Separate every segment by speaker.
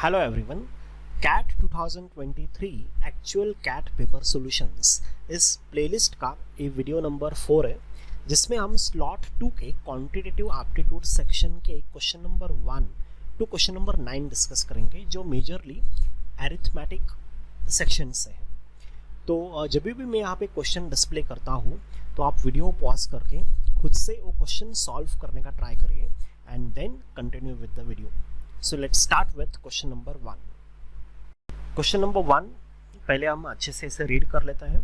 Speaker 1: Hello everyone, CAT 2023 actual CAT paper solutions इस playlist का ये वीडियो नंबर 4 है जिसमें हम स्लॉट 2 के क्वांटिटेटिव एप्टीट्यूड सेक्शन के question number 1 to question number 9 discuss करेंगे जो मेजरली अरिथमेटिक सेक्शन से है। तो जब भी मैं यहाँ पे क्वेश्चन डिस्प्ले करता हूँ तो आप वीडियो पॉज करके खुद से वो क्वेश्चन सॉल्व करने का ट्राई करिए and then continue with the video. So let's start with question number 1. Question number 1 पहले हम अच्छे से इसे रीड कर लेते हैं।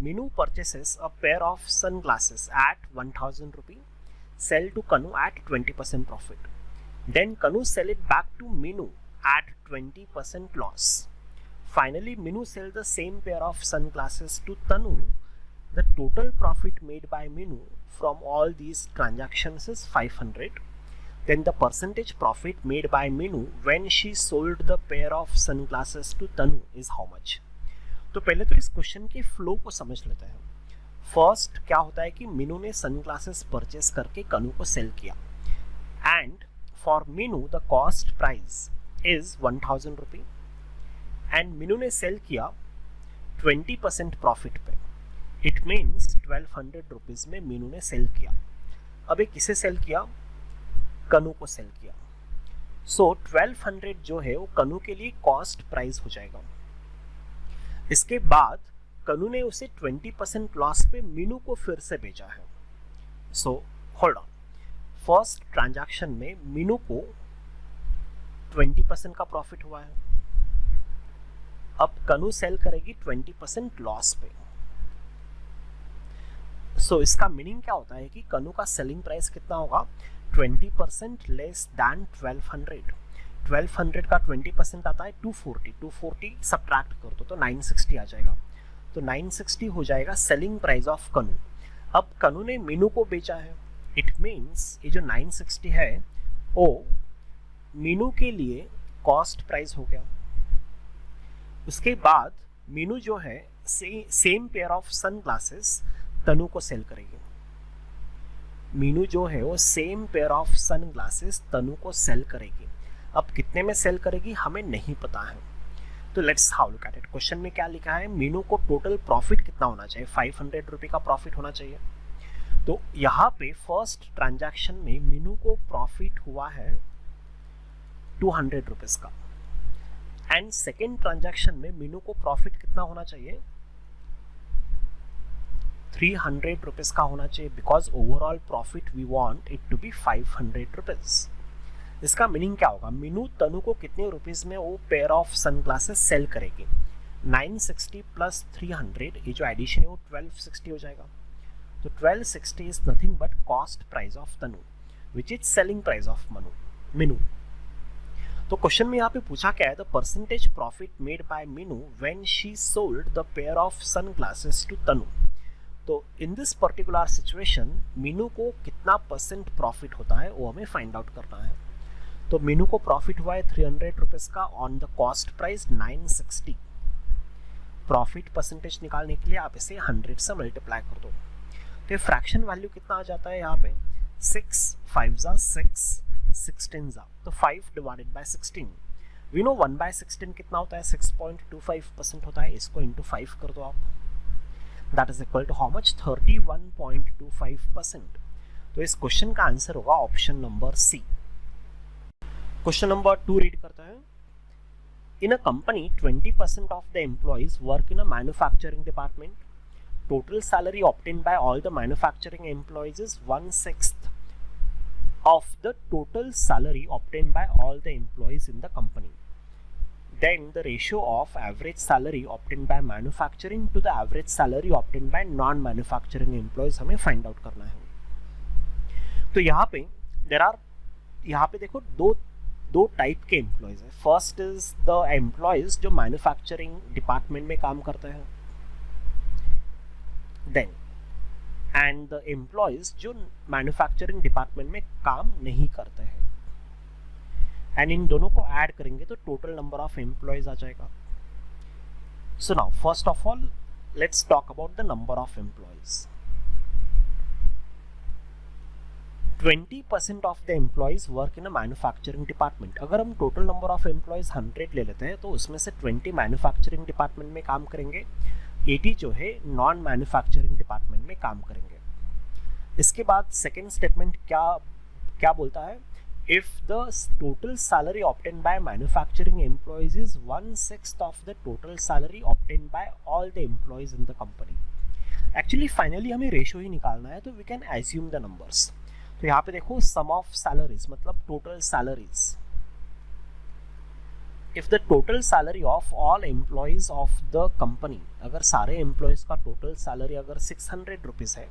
Speaker 1: Minu purchases a pair of sunglasses at 1000 rupee, sell to Kanu at 20% profit. Then Kanu sell it back to Minu at 20% loss. Finally, Minu sell the same pair of sunglasses to Tanu. The total profit made by Minu from all these transactions is 500. Then the percentage profit made by Minu when she sold the pair of sunglasses to Tanu is how much? तो पहले तो इस question के flow को समझ लेते हैं। First क्या होता है कि मीनू ने सनग्लासेस परचेस करके कनु को सेल किया and for Meenu the cost price is 1000 rupee and Meenu ने सेल किया 20% प्रॉफिट पे। इट मीन्स 1200 रुपीज में मीनू ने सेल किया। अब ये किसे सेल किया? कनु को सेल किया। सो 1200 जो है वो कनु के लिए कॉस्ट प्राइस हो जाएगा। इसके बाद कनु ने उसे 20% लॉस पे मीनू को फिर से बेचा है। So hold on, first transaction में मीनू को 20% का प्रॉफिट हुआ है। अब कनु सेल करेगी 20% लॉस पे। सो इसका मीनिंग क्या होता है कि कनु का सेलिंग प्राइस कितना होगा? 20% लेस दैन 1200। 1200 का 20% आता है 240। 240 सब्ट्रैक्ट कर दो तो 960 आ जाएगा। तो 960 हो जाएगा सेलिंग प्राइस ऑफ कनु। अब कनु ने मीनू को बेचा है। इट मीन्स ये जो 960 है वो मीनू के लिए कॉस्ट प्राइस हो गया। उसके बाद मीनू जो है सेम पेयर ऑफ सनग्लासेस तनु को सेल करेगी। मीनू जो है वो सेम पेयर ऑफ सनग्लासेस तनु को सेल करेगी। अब कितने में सेल करेगी हमें नहीं पता है। तो let's how look at it. Question में क्या लिखा है? मीनू को टोटल प्रॉफिट कितना होना चाहिए? 500 रुपये का प्रॉफिट होना चाहिए। तो यहाँ पे फर्स्ट ट्रांजैक्शन में मीनू को प्रॉफिट हुआ है 200 रुपीज का एंड सेकेंड ट्रांजैक्शन में मीनू को प्रॉफिट कितना होना चाहिए? 300 रुपीज का होना चाहिए because overall profit we want it to be 500 rupees. इसका मीनिंग क्या होगा? मीनू तनु को कितने रुपीज में वो पेयर ऑफ सनग्लासेस सेल करेगी? 960 प्लस 300, ये जो एडिशन है वो 1260 हो जाएगा। तो 1260 is nothing but cost price of Tanu which is selling price of Meenu. तो क्वेश्चन में यहाँ पे पूछा क्या है? The percentage profit made by Meenu when she sold the pair of sunglasses to Tanu. तो in this particular situation Meenu को कितना परसेंट प्रॉफिट होता है वो हमें फाइंड आउट करना है। तो मीनू को प्रॉफिट हुआ है 300 रुपीज का on the cost price 960। Profit percentage निकालने के लिए आप इसे 100 से मल्टीप्लाई कर दो। तो ये फ्रैक्शन वैल्यू कितना आ जाता है यहाँ पे? 6 5 जा 6 16 जा, तो 5 डिवाइडेड बाय 16। वी नो 1/16 कितना होता है? 6.25% होता है। इसको इंटू 5 कर दो आप। That is equal to how much? 31.25%। तो इस क्वेश्चन का आंसर होगा option number C. Question number 2 read करता है। In a company 20% of the employees work in a manufacturing department. Total salary obtained by all the manufacturing employees is 1/6 of the total salary obtained by all the employees in the company. Then the ratio of average salary obtained by manufacturing to the average salary obtained by non-manufacturing employees हमें find out करना है। तो यहाँ पे देखो दो type के employees है। फर्स्ट इज द एम्प्लॉयज जो मैन्युफैक्चरिंग डिपार्टमेंट में काम करते हैं, देन एंड द एम्प्लॉयज जो मैन्युफैक्चरिंग डिपार्टमेंट में काम नहीं करते हैं। एंड इन दोनों को ऐड करेंगे तो टोटल नंबर ऑफ एम्प्लॉयज आ जाएगा। So now first of all let's talk about the number of employees. 20% of the employees work in a manufacturing department. अगर हम टोटल नंबर ऑफ एम्प्लॉयज 100 ले लेते हैं तो उसमें से 20 मैन्युफैक्चरिंग डिपार्टमेंट में काम करेंगे, 80 जो है नॉन मैन्युफैक्चरिंग डिपार्टमेंट में काम करेंगे। इसके बाद सेकेंड स्टेटमेंट क्या बोलता है, if the total salary obtained by manufacturing employees is 1/6 of the total salary obtained by all the employees in the company. Actually finally हमें रेशो ही निकालना है, तो we can assume the numbers. तो यहाँ पे देखो सम ऑफ सैलरीज मतलब total salaries, if the total salary of all employees of the company, अगर सारे एम्प्लॉयज का टोटल सैलरी अगर 600 रुपीज है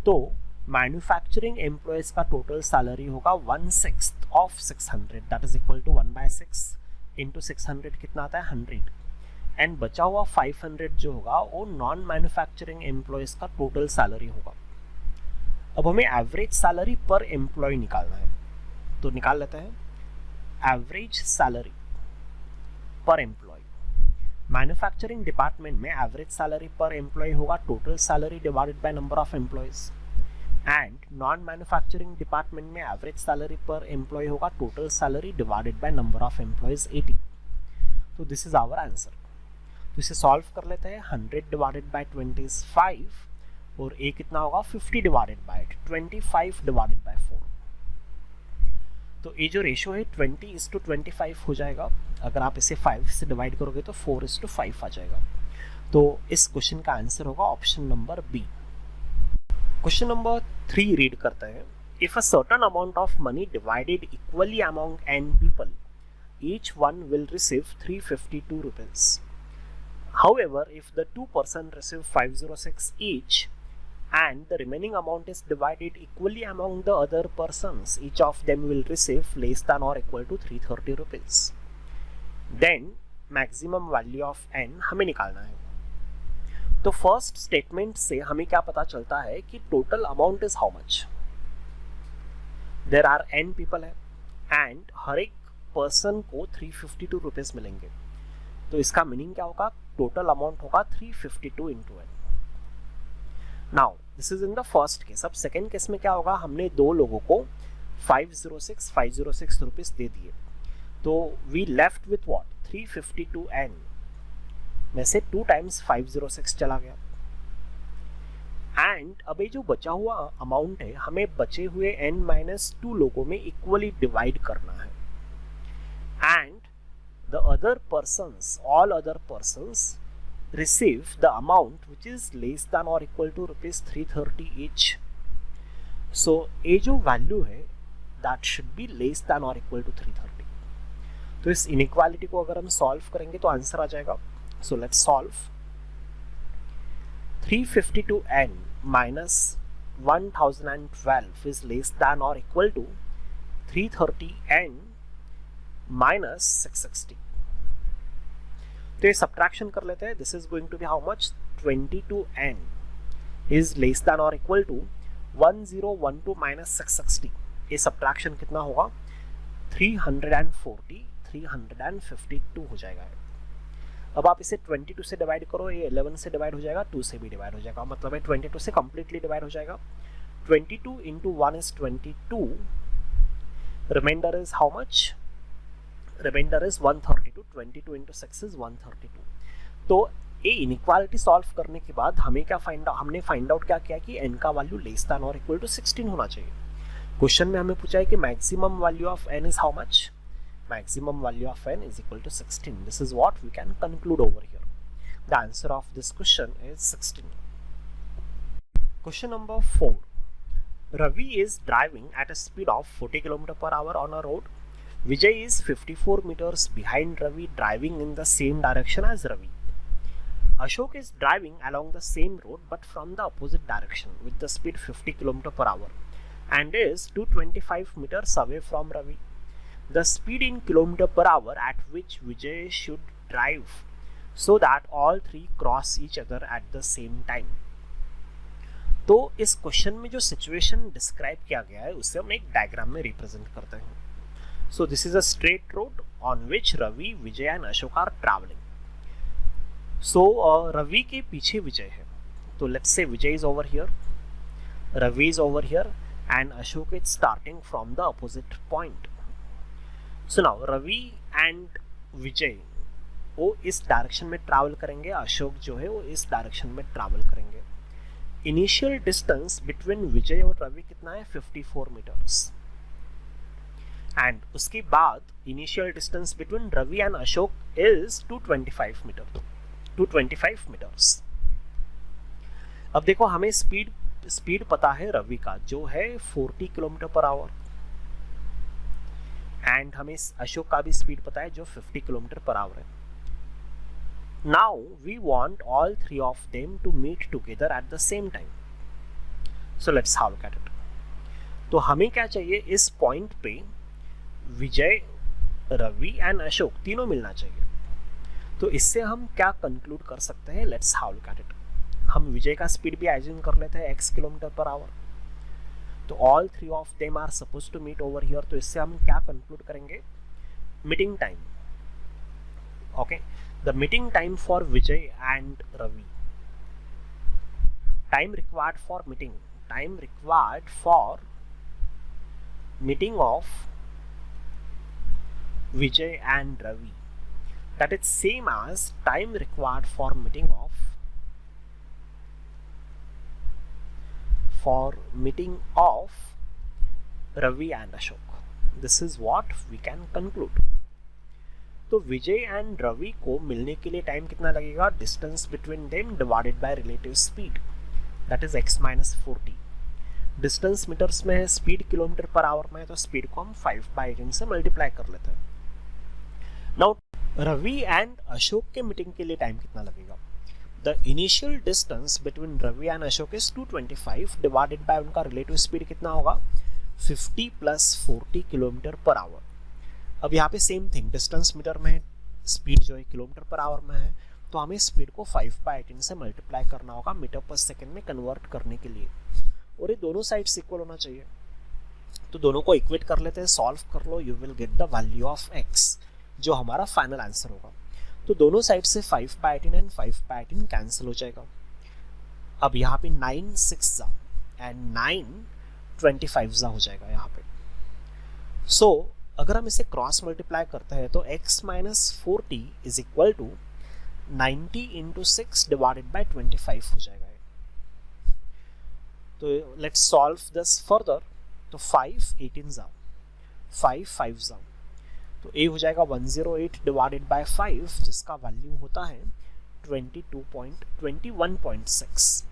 Speaker 1: तो मैन्युफैक्चरिंग एम्प्लॉयज का टोटल सैलरी होगा 1/6 of 600, that is equal to 1/6 into 600 कितना आता है 100, एंड बचा हुआ 500 जो होगा वो नॉन मैन्युफैक्चरिंग एम्प्लॉयज का टोटल सैलरी होगा। अब हमें एवरेज सैलरी पर एम्प्लॉय निकालना है, तो निकाल लेते हैं एवरेज सैलरी पर एम्प्लॉय। मैन्युफैक्चरिंग डिपार्टमेंट में एवरेज सैलरी पर एम्प्लॉय होगा total salary divided by number of employees, and non manufacturing department में एवरेज सैलरी पर एम्प्लॉय होगा total salary divided by number of employees 80। तो दिस इज आवर आंसर। तो इसे solve कर लेते हैं, 100 डिवाइडेड बाय 20 इज 5 और a कितना होगा 50 डिवाइडेड बाय 25 डिवाइडेड बाय 4। तो ये जो रेशो है 20:25 हो जाएगा। अगर आप इसे 5 से डिवाइड करोगे तो 4:5 आ जाएगा। तो इस क्वेश्चन का आंसर होगा option number B. Question number 3 read करते हैं, if a certain amount of money divided equally among n people, each one will receive 352 rupees. However, if the two persons receive 506 each and the remaining amount is divided equally among the other persons, each of them will receive less than or equal to 330 rupees. Then maximum value of n हमें निकालना है। तो first statement से हमें क्या पता चलता है कि total amount is how much. There are n people है एंड हर एक पर्सन को 352 रुपीज मिलेंगे। तो इसका मीनिंग क्या होगा, टोटल अमाउंट होगा 352 into n। Now this is in the first case. अब सेकेंड केस में क्या होगा, हमने दो लोगों को 506 रुपीज दे दिए, तो we left with what 352n में से 2 टाइम्स 506 चला गया, एंड अब ये जो बचा हुआ अमाउंट है हमें बचे हुए n-2 लोगों में इक्वली डिवाइड करना है, and the other persons, all other persons receive the amount which is less than or equal to rupees 330 each. So ये जो वैल्यू है that should be less than or equal to 330. तो इस इनइक्वालिटी को अगर हम सॉल्व करेंगे तो आंसर आ जाएगा। So let's solve 352n minus 1012 is less than or equal to 330n minus 660. तो ये सब्ट्रैक्शन कर लेते हैं। This is going to be how much, 22n is less than और इक्वल टू 1012 माइनस 660। ये सब्ट्रैक्शन कितना होगा 352 हो जाएगा। अब आप इसे 22 से डिवाइड करो, ये 11 से डिवाइड हो जाएगा, 2 से भी डिवाइड हो जाएगा, मतलब है 22 से कंप्लीटली डिवाइड हो जाएगा। 22 into 1 is 22, reminder is how much, reminder is 132, 22 into 6 is 132। तो ये इनइक्वालिटी सॉल्व करने के बाद हमें क्या हमने फाइंड आउट क्या किया कि n का वैल्यू लेस देन और इक्वल टू 16 होना चाहिए। क्वेश्चन में हमें पूछा है कि maximum value of n is how much, maximum value of n is equal to 16. This is what we can conclude over here. The answer of this question is 16. Question number 4. Ravi is driving at a speed of 40 km per hour on a road. Vijay is 54 meters behind Ravi, driving in the same direction as Ravi. Ashok is driving along the same road but from the opposite direction with the speed 50 km per hour and is 225 meters away from Ravi. The speed in kilometer per hour at which Vijay should drive so that all three cross each other at the same time. तो इस question में जो situation describe किया गया है उसे हम एक डायग्राम में रिप्रेजेंट करते हैं। So this is a straight road on which Ravi, Vijay and Ashok are travelling. So Ravi के पीछे विजय है, तो let's say Vijay is over here, Ravi is over here and Ashok is starting from the opposite point. So now Ravi and Vijay वो इस direction में travel करेंगे, अशोक जो है वो इस डायरेक्शन में ट्रैवल करेंगे. इनिशियल डिस्टेंस बिटवीन विजय और रवि कितना है 54 मीटर्स, एंड उसके बाद initial distance between Ravi and Ashok is 225 metres. अब देखो हमें स्पीड पता है रवि का जो है 40 किलोमीटर पर आवर, एंड हमें अशोक का भी स्पीड पता है जो 50 किलोमीटर पर आवर है. Now we want all three of them to meet together at the same time. So let's have a look at it. तो हमें क्या चाहिए, इस पॉइंट पे विजय, रवि एंड अशोक तीनों मिलना चाहिए. तो इससे हम क्या कंक्लूड कर सकते हैं, let's have a look at it. हम विजय का स्पीड भी एज्यूम कर लेते हैं x किलोमीटर पर आवर. तो all three of them are suppose to meet over here. तो इससे हम क्या कंक्लूड करेंगे, meeting time. Okay, the meeting time for Vijay and Ravi, time required for meeting of Vijay and Ravi, that is same as time required for meeting of Ravi and Ashok. This is what we can conclude. तो विजय and Ravi को मिलने के लिए time कितना लगेगा, distance between them divided by relative speed, that is x minus 40. Distance metres में है, speed kilometre per our में है, तो स्पीड को हम 5/18 से मल्टीप्लाई कर लेते हैं. नाउ रवि एंड अशोक के मीटिंग के लिए टाइम कितना लगेगा, the initial distance between Ravi and Ashok is 225 divided by उनका रिलेटिव स्पीड कितना होगा 50 + 40 किलोमीटर पर आवर. अब यहाँ पे सेम थिंग, डिस्टेंस मीटर में है, स्पीड जो है किलोमीटर पर आवर में है, तो हमें स्पीड को 5/18 से मल्टीप्लाई करना होगा मीटर पर सेकेंड में कन्वर्ट करने के लिए, और ये दोनों साइड्स इक्वल होना चाहिए. तो दोनों को इक्वेट कर लेते हैं, सॉल्व कर लो, you will get the value of x जो हमारा फाइनल आंसर होगा. तो दोनों साइड से 5/18 एंड 5/18 कैंसिल हो जाएगा. अब यहाँ पे 9 6 एंड 9 25 हो जाएगा यहाँ पे. सो अगर हम इसे क्रॉस मल्टीप्लाई करते हैं तो x minus 40 is equal to 90 into 6 divided by 25 हो जाएगा. तो लेट्स सॉल्व दिस फर्दर. तो 5 18 जा, 5 5 जा, तो a हो जाएगा 108 डिवाइडेड बाई 5 जिसका वैल्यू होता है 21.6.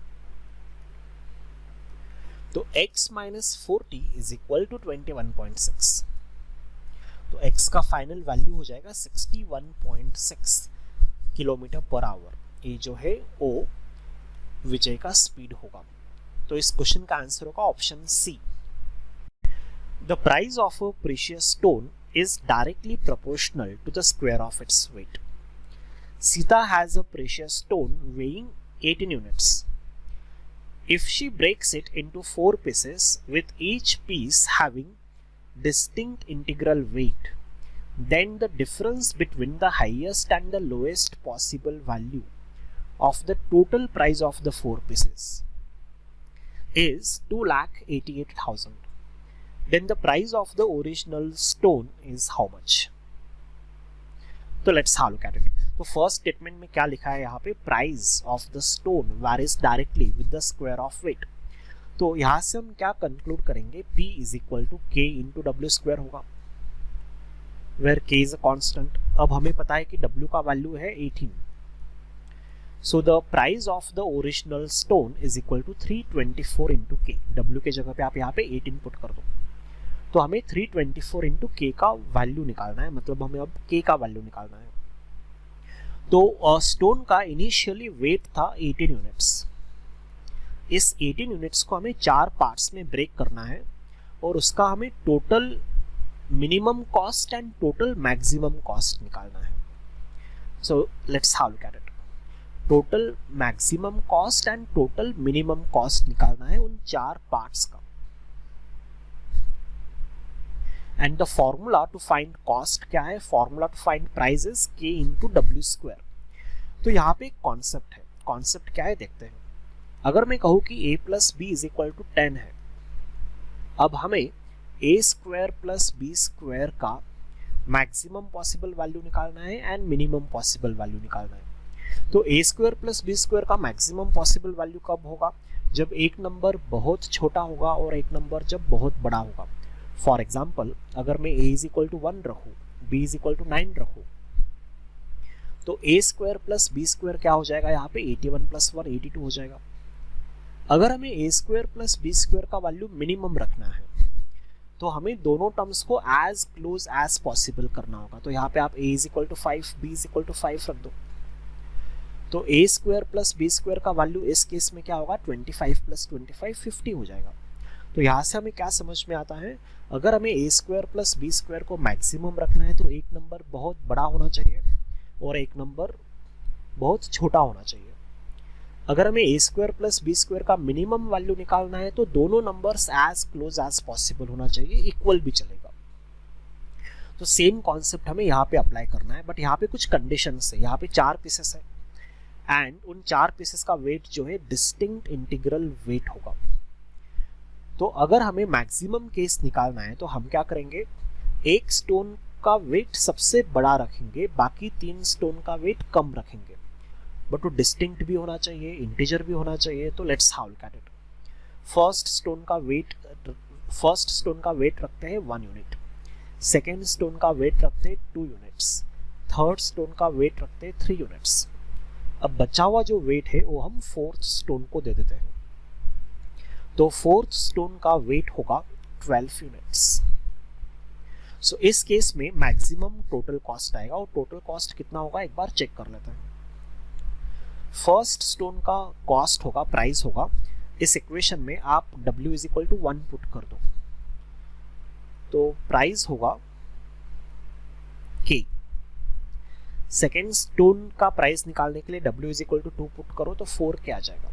Speaker 1: तो x minus 40 is equal to 21.6. तो x का फाइनल वैल्यू हो जाएगा 61.6 किलोमीटर पर आवर. ये जो है वो विजय का स्पीड होगा. तो इस क्वेश्चन का आंसर होगा option C. The price of a precious stone is directly proportional to the square of its weight. Sita has a precious stone weighing 18 units. If she breaks it into 4 pieces with each piece having distinct integral weight, then the difference between the highest and the lowest possible value of the total price of the 4 pieces is 2,88,000. Then the price of the original stone is how much? तो let's have a look at it. तो first statement में क्या लिखा है यहाँ पे, price of the stone varies directly with the square of weight. तो यहाँ से हम क्या कंक्लूड करेंगे, P is equal to K into W square होगा, where K is a constant. अब हमें पता है कि W का वैल्यू है 18. So the price of the original stone is equal to 324 into K. W के जगह पे आप यहाँ पे 18 पुट कर दो. तो हमें 324 इंटू के का वैल्यू निकालना है, मतलब हमें अब के का वैल्यू निकालना है. तो स्टोन का इनिशियली वेट था 18 यूनिट्स. इस 18 यूनिट्स को हमें 4 पार्ट्स में ब्रेक करना है और उसका हमें total minimum cost and total maximum cost निकालना है. So let's have a look at it. Total maximum cost and total minimum cost निकालना है उन 4 पार्ट्स का. And the formula to find cost क्या है, formula to find price is K into W square. तो यहाँ पे एक कॉन्सेप्ट है, कॉन्सेप्ट क्या है देखते हैं. अगर मैं कहूँ कि A plus B is equal to 10 है, अब हमें A square plus B square का मैक्सिमम पॉसिबल वैल्यू निकालना है एंड मिनिमम पॉसिबल वैल्यू निकालना है। तो A square plus B square का मैक्सिमम पॉसिबल वैल्यू कब होगा? जब एक नंबर बहुत छोटा होगा और एक नंबर जब बहुत बड़ा होगा। फॉर एग्जाम्पल, अगर मैं a इज इक्वल टू 1 रखूँ, b इज इक्वल टू 9 रखूँ, तो A square plus B square क्या हो जाएगा? यहाँ पे 81 प्लस 1 82 हो जाएगा। अगर हमें A square plus B square का वैल्यू मिनिमम रखना है तो हमें दोनों टर्म्स को एज क्लोज एज पॉसिबल करना होगा। तो यहाँ पे आप a is equal to 5, b is equal to 5 रख दो। तो A square plus B square का वैल्यू इस केस में क्या होगा? 25 प्लस 25 50 हो जाएगा। तो यहाँ से हमें क्या समझ में आता है? अगर हमें A square plus B square को मैक्सिमम रखना है तो एक नंबर बहुत बड़ा होना चाहिए और एक नंबर बहुत छोटा होना चाहिए। अगर हमें A square plus B square का मिनिमम वैल्यू निकालना है तो दोनों numbers as close as possible होना चाहिए, इक्वल भी चलेगा। तो सेम कॉन्सेप्ट हमें यहाँ पे अप्लाई करना है, बट यहाँ पे कुछ कंडीशंस है। यहाँ पे 4 पीसेस है एंड उन 4 पीसेस का वेट जो है डिस्टिंक्ट इंटीग्रल वेट होगा। तो अगर हमें मैक्सिमम केस निकालना है तो हम क्या करेंगे? एक स्टोन का वेट सबसे बड़ा रखेंगे, बाकी 3 स्टोन का वेट कम रखेंगे, बट वो डिस्टिंक्ट भी होना चाहिए, इंटीजर भी होना चाहिए। तो let's how look at it. First stone का वेट रखते हैं 1 यूनिट, सेकेंड स्टोन का वेट रखते हैं 2 यूनिट्स, थर्ड स्टोन का वेट रखते हैं 3 यूनिट्स। अब बचा हुआ जो वेट है वो हम फोर्थ स्टोन को दे देते हैं। तो फोर्थ स्टोन का वेट होगा 12 यूनिट्स। सो इस केस में मैक्सिमम टोटल कॉस्ट आएगा, और टोटल कॉस्ट कितना होगा एक बार चेक कर लेते हैं। फर्स्ट स्टोन का कॉस्ट होगा, प्राइस होगा, इस इक्वेशन में आप W is equal to 1 put कर दो, तो प्राइस होगा K। सेकेंड स्टोन का प्राइस निकालने के लिए W is equal to 2 put करो तो 4K आ जाएगा।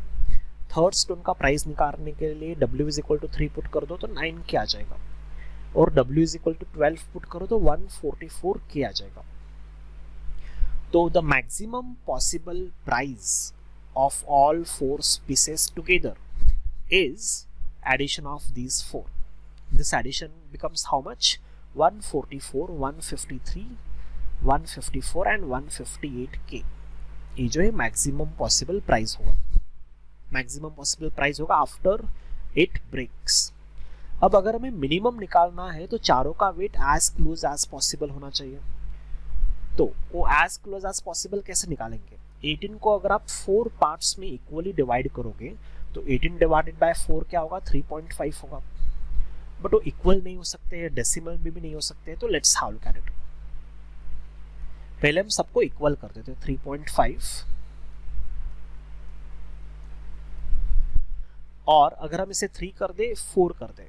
Speaker 1: थर्ड स्टोन का प्राइस निकालने के लिए W is equal to 3 put कर दो तो 9K आ जाएगा, और W is equal to 12 put करो तो 144K आ जाएगा। तो the maximum possible price of all 4 pieces together is addition of these 4. This addition becomes how much? 144, 153, 154 and 158K। ये जो है maximum possible price होगा, maximum possible price होगा after it breaks। अब अगर हमें minimum निकालना है तो चारों का weight as close as possible होना चाहिए। तो वो एज क्लोज एज पॉसिबल कैसे निकालेंगे? 18 को अगर आप 4 पार्ट्स में इक्वली डिवाइड करोगे तो 18 डिवाइडेड बाय 4 क्या होगा? 3.5 होगा, बट वो इक्वल नहीं हो सकते हैं, डेसिमल में भी नहीं हो सकते। तो let's how look at it. पहले हम सबको इक्वल कर देते हैं, 3.5, और अगर हम इसे 3 कर दे, 4 कर दे,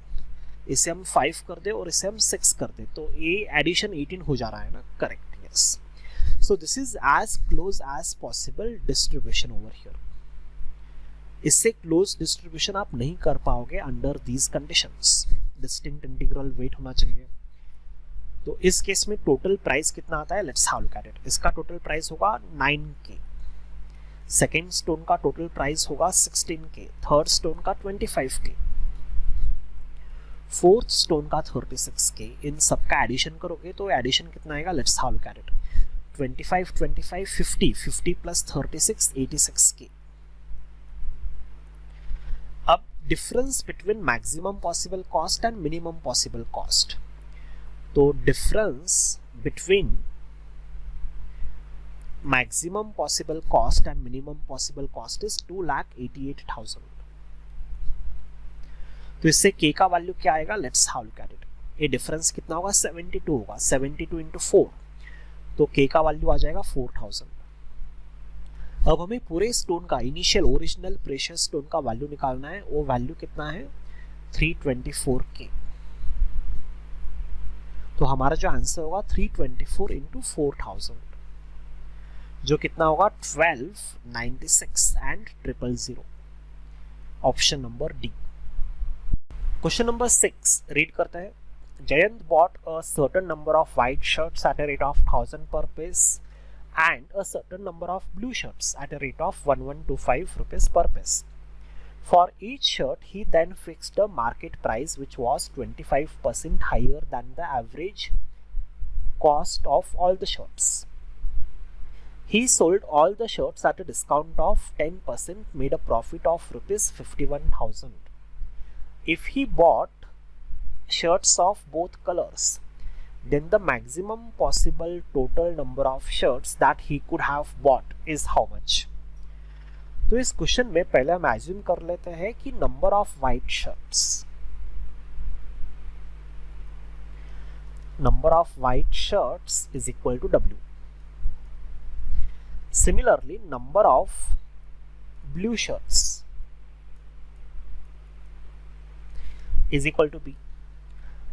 Speaker 1: इसे हम 5 कर दे और इसे हम 6 कर दे, तो ये एडिशन 18 हो जा रहा है ना? Correct, yes. So this is as close as possible distribution over here. इससे क्लोज डिस्ट्रीब्यूशन आप नहीं कर पाओगे under these conditions. Distinct integral weight होना चाहिए। तो इस केस में टोटल प्राइस कितना आता है? Let's how look at it. इसका टोटल प्राइस होगा 9K, सेकेंड स्टोन का टोटल प्राइस होगा 16K, थर्ड स्टोन का 25K, फोर्थ स्टोन का 36K। इन सबका एडिशन करोगे तो एडिशन कितना आएगा? Let's how look at it. 25 25 50, 50 plus 36 86K। अब difference between maximum possible cost and minimum possible cost. तो difference between maximum possible cost and minimum possible cost is 2,88,000। तो इससे K का वैल्यू क्या आएगा? Let's how look at it. ये difference कितना होगा? 72 होगा। 72 इंटू 4, तो K का वैल्यू आ जाएगा 4000। अब हमें पूरे स्टोन का इनिशियल ओरिजिनल प्रेशियस स्टोन का वैल्यू निकालना है। वो वैल्यू कितना है? 324K। तो हमारा जो आंसर होगा 324 इंटू 4000, जो कितना होगा? 1296 and 000। Option number D. Question number 6 read करते हैं। Jayant bought a certain number of white shirts at a rate of 1000 per piece and a certain number of blue shirts at a rate of 1125 rupees per piece. For each shirt, he then fixed a market price which was 25% higher than the average cost of all the shirts. He sold all the shirts at a discount of 10%, made a profit of rupees 51,000. If he bought shirts of both colors, then the maximum possible total number of shirts that he could have bought is how much? तो इस question में पहले हम assume कर लेते हैं कि number of white shirts is equal to W. Similarly, number of blue shirts is equal to B.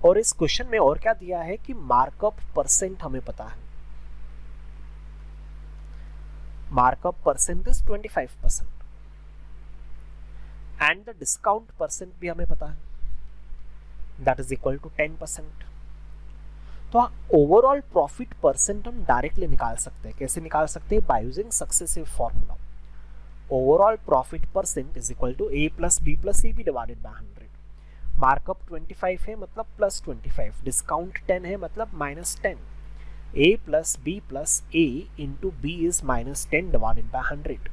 Speaker 1: और इस क्वेश्चन में और क्या दिया है कि मार्कअप परसेंट हमें पता है. Markup percent is 25% and the discount percent भी हमें पता है, दैट इज इक्वल टू 10%. तो ओवरऑल प्रॉफिट परसेंट हम डायरेक्टली निकाल सकते हैं. कैसे निकाल सकते हैं? By using successive formula. Overall profit percent is equal to A plus B plus C B divided by 100. Markup 25 है मतलब प्लस 25, डिस्काउंट 10 है मतलब minus 10. A plus B plus A into B is minus 10 divided by 100.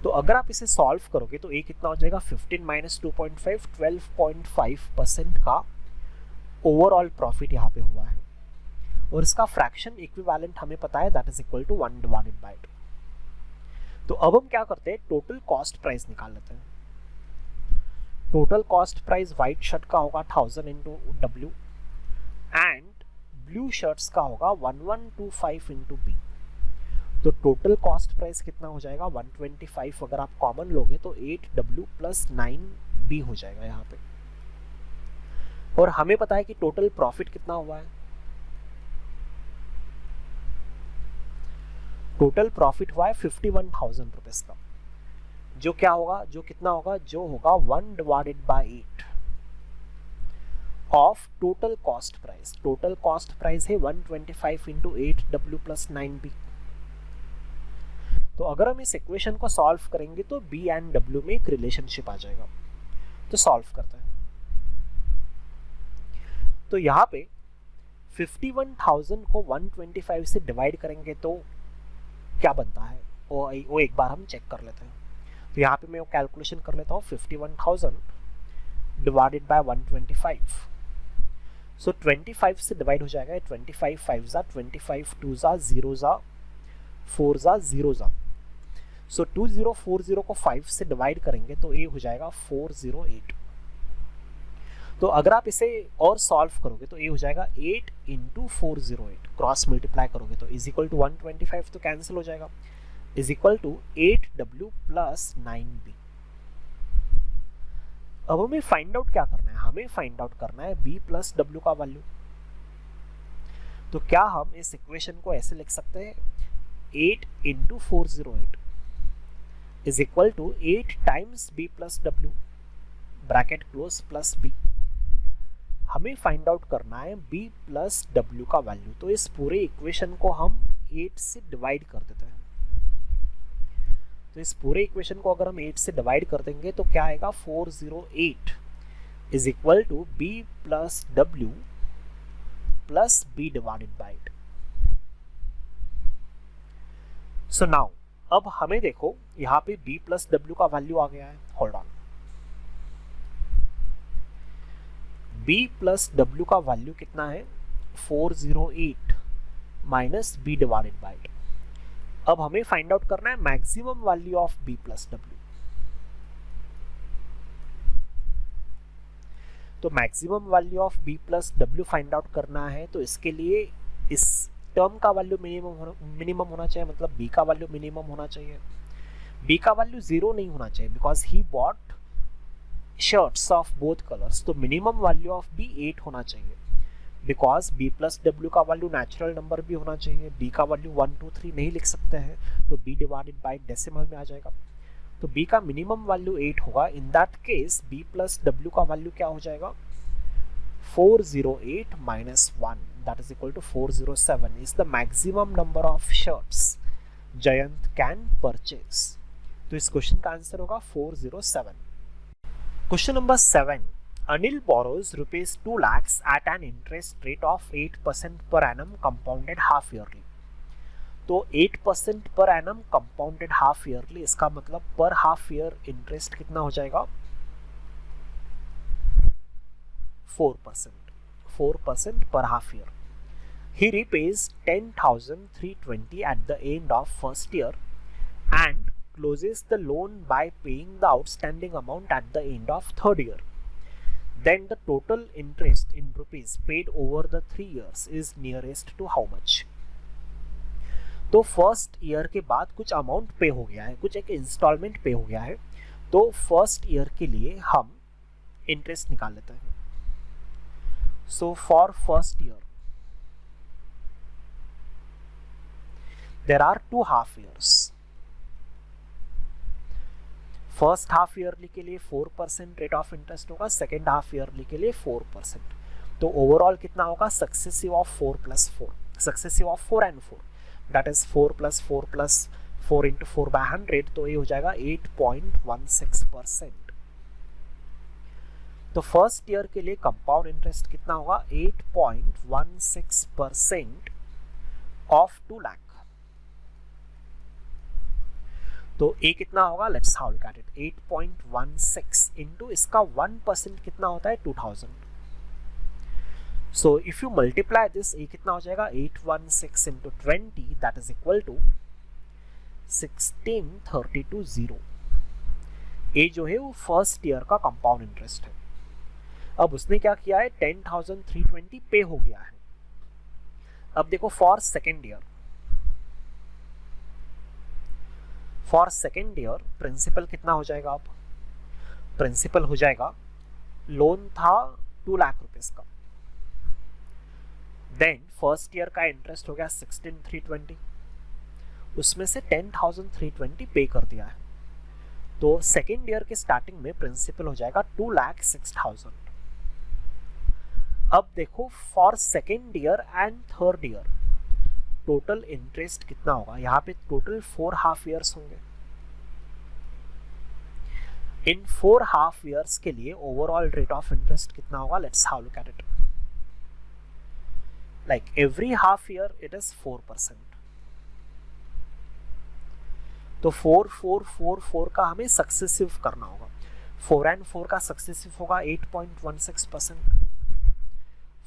Speaker 1: तो अगर आप इसे solve करोगे तो A कितना हो जाएगा? 15 माइनस 2.5, 12.5% का ओवरऑल प्रॉफिट यहाँ पे हुआ है. और इसका फ्रैक्शन इक्विवेलेंट हमें पता है, that is equal to 1 divided by 2. तो अब हम क्या करते हैं? टोटल कॉस्ट प्राइस निकाल लेते हैं. Total cost price white shirt का होगा 1000 into W and blue shirts का होगा 1125 इंटू B. तो टोटल कॉस्ट प्राइस कितना हो जाएगा? 125. अगर आप कॉमन लोगे तो 8W प्लस 9B हो जाएगा यहाँ पे. और हमें पता है कि टोटल प्रॉफिट कितना हुआ है. टोटल प्रॉफिट हुआ है 51,000 रुपीज का, जो क्या होगा? जो कितना होगा? जो होगा 1 divided by 8 of total cost price. Total cost price है 125 इंटू 8W प्लस 9B. तो अगर हम इस इक्वेशन को सॉल्व करेंगे तो B एंड W में एक रिलेशनशिप आ जाएगा. तो सॉल्व करते हैं. तो यहाँ पे 51,000 को 125 से डिवाइड करेंगे तो क्या बनता है वो एक बार हम चेक कर लेते हैं. तो यहाँ पे मैं वो कैलकुलेशन कर लेता हूँ. 51,000 डिवाइडेड बाय 125. सो 25 से डिवाइड हो जाएगा. 25 5 जा 25 2 जा 0 जा 4 जा 0 जा. सो 2040 को 5 से डिवाइड करेंगे तो ये हो जाएगा 408. तो अगर आप इसे और सॉल्व करोगे तो ये हो जाएगा 8 इंटू 408. क्रॉस मल्टीप्लाई करोगे तो इज इक्वल टू 125 तो कैंसिल हो जाएगा. Is equal to 8W plus 9B. अब हमें फाइंड आउट क्या करना है? हमें फाइंड आउट करना है B प्लस W का वैल्यू. तो क्या हम इस इक्वेशन को ऐसे लिख सकते हैं? 8 into 408 is equal to 8 times B plus W bracket close plus B. हमें फाइंड आउट करना है B प्लस W का वैल्यू. तो इस पूरे इक्वेशन को हम 8 से डिवाइड कर देते हैं. तो इस पूरे इक्वेशन को अगर हम 8 से डिवाइड कर देंगे तो क्या आएगा? 408 is equal to B plus W plus B divided by 8. So now अब हमें देखो यहाँ पे B प्लस W का वैल्यू आ गया है. Hold on. B plus W का वैल्यू कितना है? 408 माइनस B डिवाइडेड बाय 8. अब हमें फाइंड आउट करना है maximum value of B plus W. तो maximum value of B plus W find out करना है तो इसके लिए इस टर्म का वैल्यू मिनिमम होना चाहिए, मतलब B का वैल्यू मिनिमम होना चाहिए. B का वैल्यू 0 नहीं होना चाहिए because he bought shirts of both colours. तो मिनिमम वैल्यू ऑफ B 8 होना चाहिए बिकॉज B प्लस W का वैल्यू नेचुरल नंबर भी होना चाहिए. B का वैल्यू 1 2 3 नहीं लिख सकते हैं तो B डिवाइडेड बाय डेसिमल में आ जाएगा. तो B का मिनिमम वैल्यू 8 होगा. In that case B plus W का वैल्यू क्या हो जाएगा? 408 minus 1 that is equal to 407 is the maximum number of shirts Jayant can purchase. तो इस क्वेश्चन का आंसर होगा 407। Question number 7, Anil borrows rupees 2 lakhs at an interest rate of 8% per annum compounded half yearly। तो 8% per annum compounded half yearly, इसका मतलब पर half year interest कितना हो जाएगा 4% पर half year. He repays 10,320 at the end of first year and closes the loan by paying the outstanding amount at the end of third year. Then the total interest in rupees paid over the 3 years is nearest to how much? तो first year के बाद कुछ amount पे हो गया है, कुछ एक इंस्टॉलमेंट पे हो गया है, तो फर्स्ट ईयर के लिए हम इंटरेस्ट निकाल लेते हैं। So for first year there are 2 half years. First half yearly के लिए 4% रेट ऑफ इंटरेस्ट होगा, सेकेंड हाफ ईयरली के लिए 4%। तो ओवरऑल कितना होगा successive of 4 + 4, successive of 4 and 4, that is 4 + 4 + 4 × 4 by 100, तो ये हो जाएगा 8.16%। तो फर्स्ट ईयर के लिए कंपाउंड इंटरेस्ट कितना होगा 8.16% ऑफ 2 लाख। तो ए कितना होगा, let's how look at it, 8.16 into इसका 1% कितना होता है 2000। So if you multiply this, ये कितना हो जाएगा 816 into 20, that is equal to 16320। ये जो है वो फर्स्ट ईयर का कंपाउंड इंटरेस्ट है। अब उसने क्या किया है 10,320 पे हो गया है। अब देखो for second year, for second year principal कितना हो जाएगा, अब प्रिंसिपल हो जाएगा, लोन था 2 लाख रुपीस का, देन फर्स्ट ईयर का इंटरेस्ट हो गया 16,320, उसमें से 10,320 पे कर दिया है, तो सेकेंड ईयर के स्टार्टिंग में प्रिंसिपल हो जाएगा 2,06,000। अब देखो for second year and third year total interest कितना होगा, यहाँ पे टोटल 4 हाफ ईयर्स होंगे। इन 4 हाफ ईयर्स के लिए ओवरऑल रेट ऑफ इंटरेस्ट कितना होगा, let's how look at it. Like every half year it is 4%। तो 4 4 4 4 का हमें सक्सेसिव करना होगा। 4 and 4 का सक्सेसिव होगा 8.16%,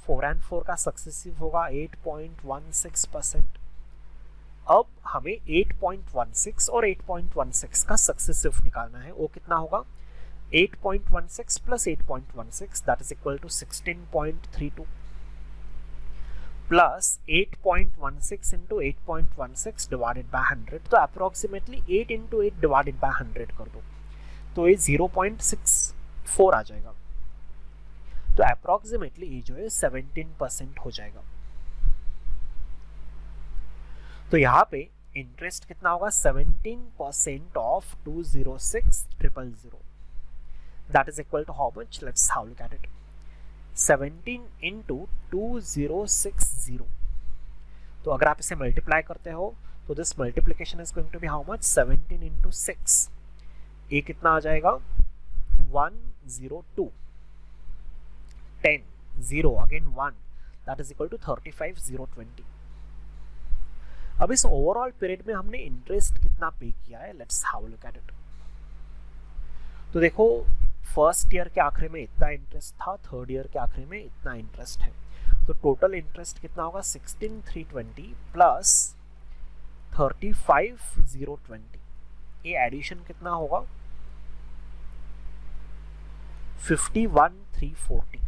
Speaker 1: 4 and 4 का सक्सेसिव होगा 8.16%। अब हमें 8.16 और 8.16 का सक्सेसिव निकालना है, वो कितना होगा 8.16 + 8.16, that is equal to 16.32 plus 8.16 into 8.16 divided by 100, तो अप्रोक्सीमेटली 8 into 8 डिवाइडेड बाय 100 कर दो, तो ये 0.64 आ जाएगा। तो अप्रोक्सीमेटली ये जो है 17% हो जाएगा। तो यहाँ पे इंटरेस्ट कितना होगा 17% of 206,000, that is equal to how much, let's how look at it, 17 into 2060। तो अगर आप इसे मल्टीप्लाई करते हो तो this multiplication is going to be how much 17 into 6, ये कितना आ जाएगा 102, 10 0 again 1, that is equal to 35,020। अब इस ओवरऑल पीरियड में हमने इंटरेस्ट कितना पे किया है, let's how look at it. तो देखो फर्स्ट ईयर के आखिरी में इतना इंटरेस्ट था, थर्ड ईयर के आखिरी में इतना इंटरेस्ट है, तो टोटल इंटरेस्ट कितना होगा 16,320 प्लस 35,020, ये एडिशन कितना होगा 51,340।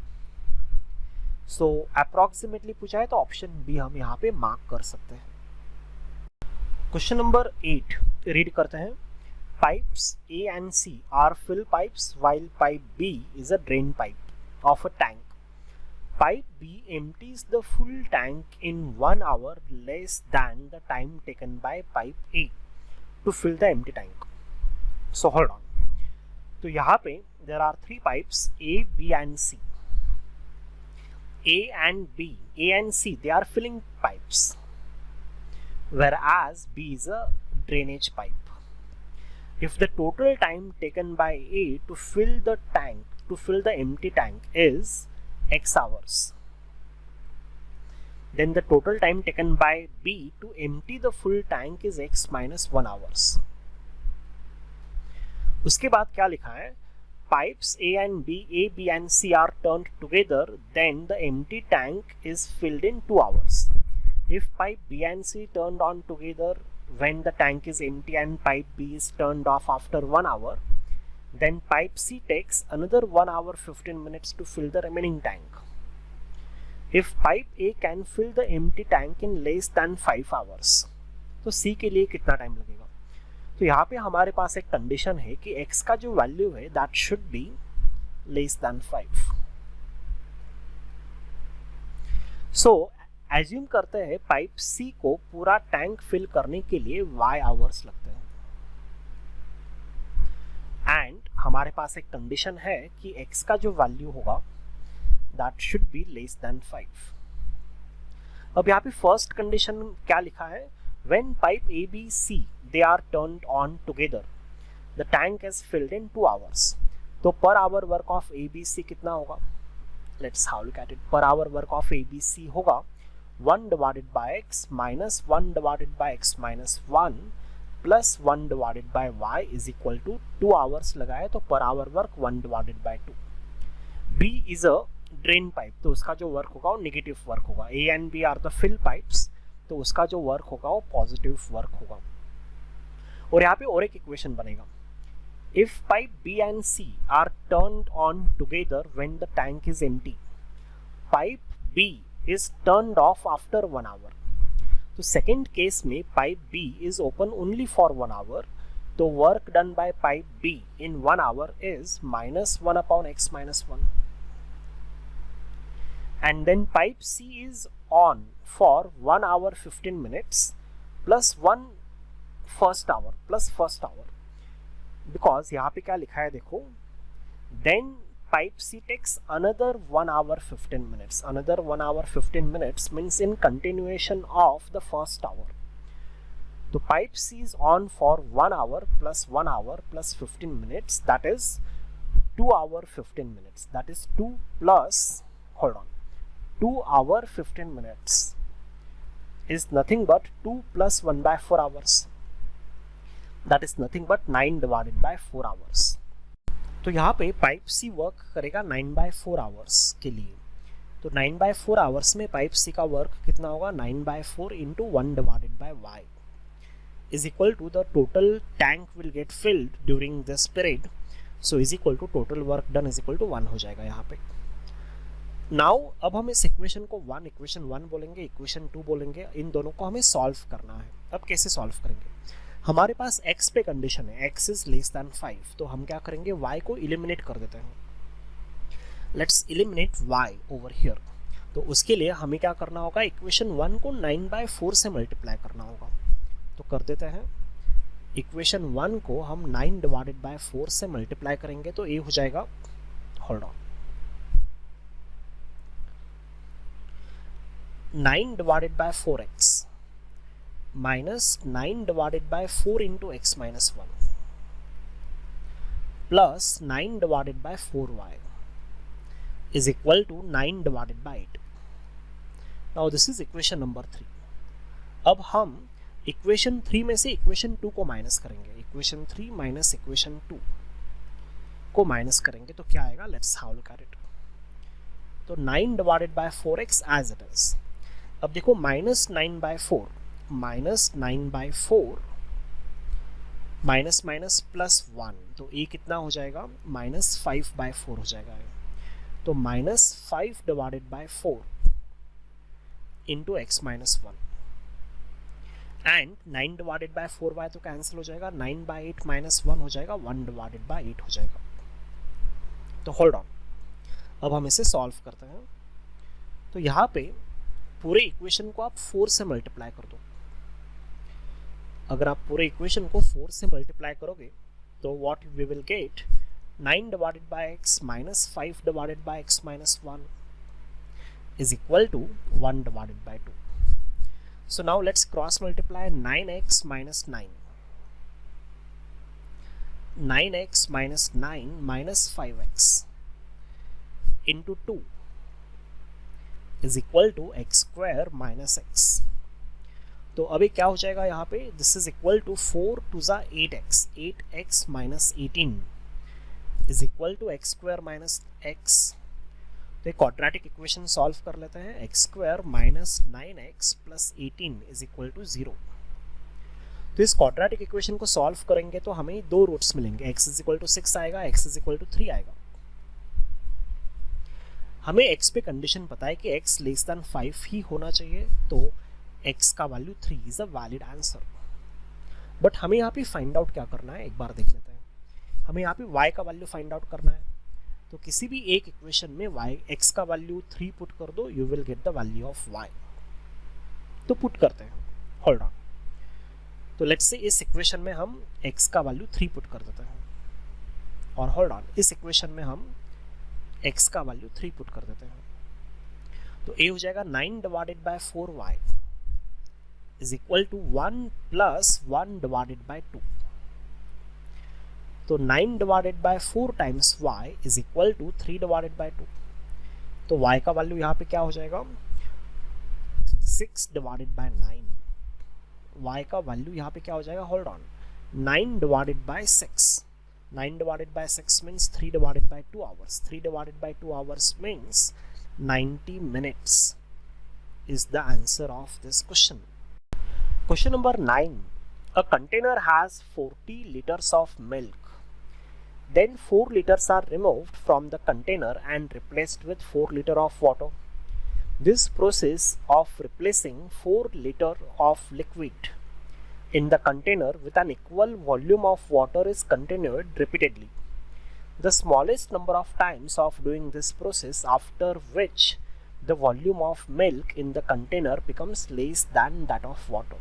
Speaker 1: सो अप्रोक्सीमेटली पूछा है तो ऑप्शन बी हम यहाँ पे मार्क कर सकते हैं। क्वेश्चन नंबर 8 रीड करते हैं। Pipes A and C are fill pipes while pipe B is a drain pipe of a tank. Pipe B empties the full tank in 1 hour less than the time taken by pipe A to fill the empty tank. So hold on. तो यहाँ पे there are 3 pipes A, B and C. A and B, A and C, they are filling pipes, whereas B is a drainage pipe. if the total time taken by A to fill the empty tank is x hours, then the total time taken by B to empty the full tank is x minus 1 hours. उसके बाद क्या लिखा है, pipes A, B and C are turned together, then the empty tank is filled in 2 hours. If pipe B and C turned on together when the tank is empty and pipe B is turned off after 1 hour, then pipe C takes another 1 hour 15 minutes to fill the remaining tank. If pipe A can fill the empty tank in less than 5 hours, तो C के लिए कितना time लगेगा? तो यहाँ पे हमारे पास एक कंडीशन है कि x का जो वैल्यू है that should be less than 5. So assume करते हैं पाइप C को पूरा टैंक फिल करने के लिए y आवर्स लगते हैं, एंड हमारे पास एक कंडीशन है कि x का जो वैल्यू होगा that should be less than 5. अब यहाँ पे फर्स्ट कंडीशन क्या लिखा है, when pipe A, B, C they are turned on together, the tank is filled in 2 hours. तो per hour work of A, B, C कितना होगा? Let's have a look at it. Per hour work of A, B, C होगा 1 divided by x minus 1 divided by x minus 1 plus 1 divided by y is equal to 2 hours लगाए तो per hour work 1 divided by 2. B is a drain pipe, तो उसका जो work होगा वो negative work होगा. A and B are the fill pipes, तो उसका जो वर्क होगा वो पॉजिटिव वर्क होगा. और यहाँ पे और एक इक्वेशन बनेगा, if pipe B and C are turned on together when the tank is empty, pipe B is turned off after 1 hour. तो सेकेंड केस में pipe B is open only for 1 hour, तो work done by pipe B in 1 hour is minus 1 upon x minus 1. And then pipe C is on for 1 hour 15 minutes plus 1 first hour plus first hour, because यहाँ पे क्या लिखा है देखो, then pipe C takes another 1 hour 15 minutes. Another 1 hour 15 minutes means in continuation of the first hour. तो pipe C is on for 1 hour plus 1 hour plus 15 minutes, that is 2 hour 15 minutes. That is 2 plus, hold on, 2 hour 15 minutes is nothing but 2 plus 1 by 4 hours. That is nothing but 9 divided by 4 hours. तो यहाँ पे pipe C work करेगा 9 by 4 hours के लिए. तो 9 by 4 hours में pipe C का work कितना होगा, 9 by 4 into 1 divided by y is equal to the total tank will get filled during this period. So is equal to total work done is equal to 1 हो जाएगा यहाँ पे. Now अब हम इस इक्वेशन को इक्वेशन 1 बोलेंगे, इक्वेशन 2 बोलेंगे, इन दोनों को हमें सॉल्व करना है. अब कैसे सॉल्व करेंगे, हमारे पास x पे कंडीशन है x इज लेस देन 5, तो हम क्या करेंगे y को एलिमिनेट कर देते हैं. Let's eliminate y over here. तो उसके लिए हमें क्या करना होगा, इक्वेशन 1 को 9 by 4 से मल्टीप्लाई करना होगा. तो कर देते हैं, इक्वेशन 1 को हम 9 डिवाइडेड बाय 4 से मल्टीप्लाई करेंगे तो ये हो जाएगा, hold on, 9 divided by 4x minus 9 divided by 4 into x minus 1 plus 9 divided by 4y is equal to 9 divided by 8. Now this is equation number 3. अब हम इक्वेशन 3 में से इक्वेशन 2 को माइनस करेंगे. इक्वेशन 3 माइनस इक्वेशन 2 को minus करेंगे तो क्या आएगा, let's have a look at it. तो 9 divided by 4x as it is. अब देखो minus 9 by 4 minus 9 by 4 minus minus plus 1, तो ये कितना हो जाएगा, माइनस 5 by 4 हो जाएगा. तो minus 5 divided bye 4 into x minus 1 and 9 divided bye 4y तो कैंसिल हो जाएगा, 9 by 8 माइनस 1 हो जाएगा, 1 डिवाइडेड बाय 8 हो जाएगा. तो होल्ड ऑन, अब हम इसे सॉल्व करते हैं. तो यहाँ पे पूरे इक्वेशन को आप 4 से मल्टीप्लाई कर दो. अगर आप पूरे इक्वेशन को 4 से मल्टीप्लाई करोगे तो what we will get, 9 divided by x minus 5 divided by x minus 1 is equal to 1 divided by 2. So now let's cross multiply 9x minus 9 9x minus 9 minus 5x into 2 is equal to x square minus x. तो अभी क्या हो जाएगा यहाँ पे, this is equal to 4 to ज़ा 8x, 8x minus 18 is equal to x square minus x. तो एक क्वाड्रेटिक इक्वेशन सॉल्व कर लेते हैं. x square minus 9x plus 18 is equal to 0. तो इस क्वाड्रेटिक इक्वेशन को सॉल्व करेंगे तो हमें दो रूट्स मिलेंगे. x is equal to 6 आएगा, x is equal to 3 आएगा. हमें x पे कंडीशन पता है कि x लेस देन 5 ही होना चाहिए, तो x का value 3 is a valid answer. But हमें यहाँ पे फाइंड आउट क्या करना है, एक बार देख लेते हैं. हमें यहाँ पे y का वैल्यू फाइंड आउट करना है. तो किसी भी एक इक्वेशन में x का वैल्यू 3 पुट कर दो, you will get the value of y. तो पुट करते हैं, होल्ड ऑन. तो लेट्स से इस इक्वेशन में हम x का वैल्यू 3 पुट कर देते हैं, और होल्ड ऑन, इस इक्वेशन में हम x का वैल्यू 3 पुट कर देते हैं. तो a हो जाएगा 9 divided bye 4y is equal to 1 plus 1 divided by 2. तो 9 divided by 4 times y is equal to 3 divided by 2. तो y का वैल्यू यहाँ पे क्या हो जाएगा, 6 divided by 9. y का वैल्यू यहाँ पे क्या हो जाएगा, hold on, 9 divided by 6. 9 divided by 6 means 3 divided by 2 hours. 3 divided by 2 hours means 90 minutes is the answer of this question. Question number 9. A container has 40 liters of milk. Then 4 liters are removed from the container and replaced with 4 liters of water. This process of replacing 4 liters of liquid in the container with an equal volume of water is continued repeatedly. The smallest number of times of doing this process, after which the volume of milk in the container becomes less than that of water.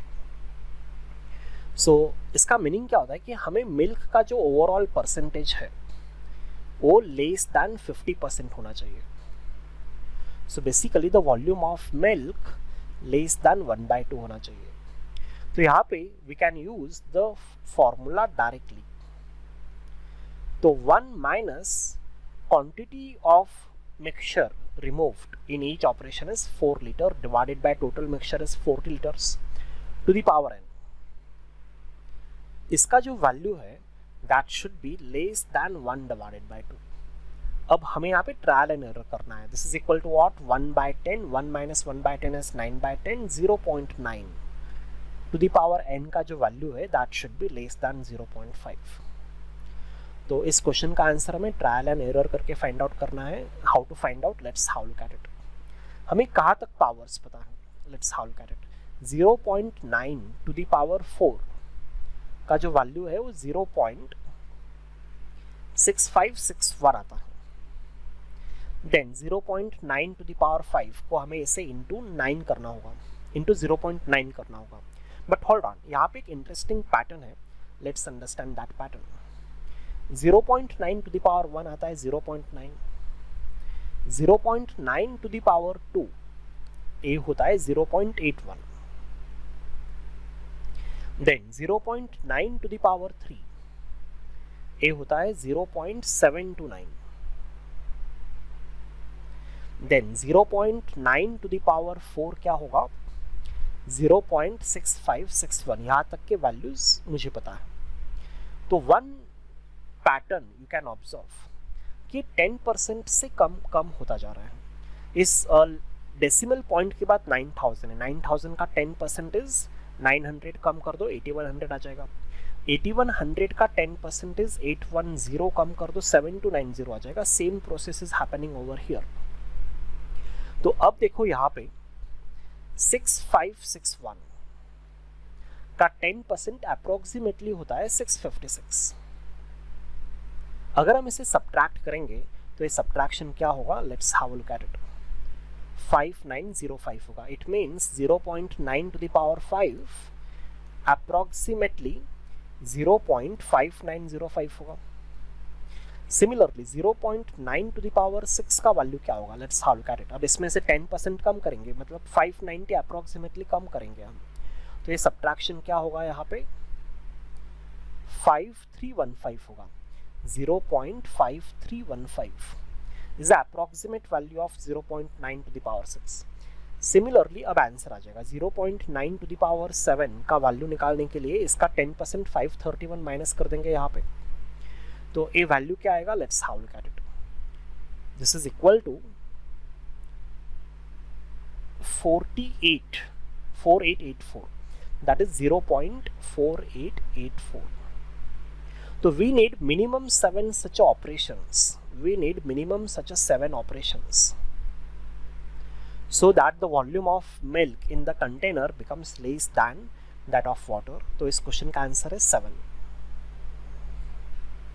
Speaker 1: इसका meaning क्या होता है कि हमें milk का जो overall percentage है वो लेस दैन 50% होना चाहिए. So basically the volume of milk less than 1/2 होना चाहिए. तो यहाँ पे we can use the formula directly. तो 1 minus quantity of mixture removed in each operation is 4 litre divided by total mixture is 40 litres to the power n. इसका जो वैल्यू है that should be less than 1 divided by 2. अब हमें यहाँ पे trial and error करना है. This is equal to what, 1/10. 1 minus 1/10 is 9/10. 0.9 to the power n का जो वैल्यू है that should be less than 0.5. तो इस क्वेश्चन का आंसर हमें ट्रायल एंड एरर करके फाइंड आउट करना है. How to find out, let's how look at it. हमें कहाँ तक पावर्स पता है, let's how look at it. 0.9 to the power 4 का जो वैल्यू है वो 0.6561 आता है. देन 0.9 टू द पावर 5 को हमें इसे इंटू 9 करना होगा, इंटू 0.9 करना होगा. बट होल्ड ऑन, यहाँ पे एक इंटरेस्टिंग पैटर्न है. Let's understand that pattern. 0.9 to the power 1 आता है 0.9. 0.9 टू द पावर 2 ए होता है 0.81. देन 0.9 टू द पावर 3 ए होता है 0.729. देन 0.9 टू द पावर 4 क्या होगा, 0.6561. यहाँ तक के वैल्यूज मुझे पता है. तो one pattern you can observe कि 10% से कम होता जा रहा है. इस डेसिमल पॉइंट के बाद 9000 है. 9000 का 10% इज 900. कम कर दो 8100 आ जाएगा. 8100 का 10% इज 810. कम कर दो 7290 आ जाएगा. Same process is happening over here. तो अब देखो यहाँ पे 6561 का 10% अप्रोक्सीमेटली होता है 656. अगर हम इसे सब्ट्रैक्ट करेंगे तो ये सब्ट्रैक्शन क्या होगा, let's have a look at it. 5905 होगा. It means 0.9 to the power 5 approximately 0.5905 होगा. सिमिलरली 0.9 टू द पावर 6 का वैल्यू क्या होगा, let's have a look at it. अब इसमें से 10% कम करेंगे, मतलब 590 अप्रोक्सीमेटली कम करेंगे हम. तो ये सब्ट्रैक्शन क्या होगा यहाँ पे, 0.5315 होगा, 0.5315 is the approximate value of 0.9 to the power 6. Similarly अब आंसर आ जाएगा 0.9 to the power 7 का वैल्यू निकालने के लिए इसका 10% 531 माइनस कर देंगे यहाँ पे, तो ए वैल्यू क्या आएगा, let's how look at it. This is equal to 4884, that is 0.4884. So we need minimum 7 such operations. We need minimum such a 7 operations so that the volume of milk in the container becomes less than that of water. तो इस question का answer है 7.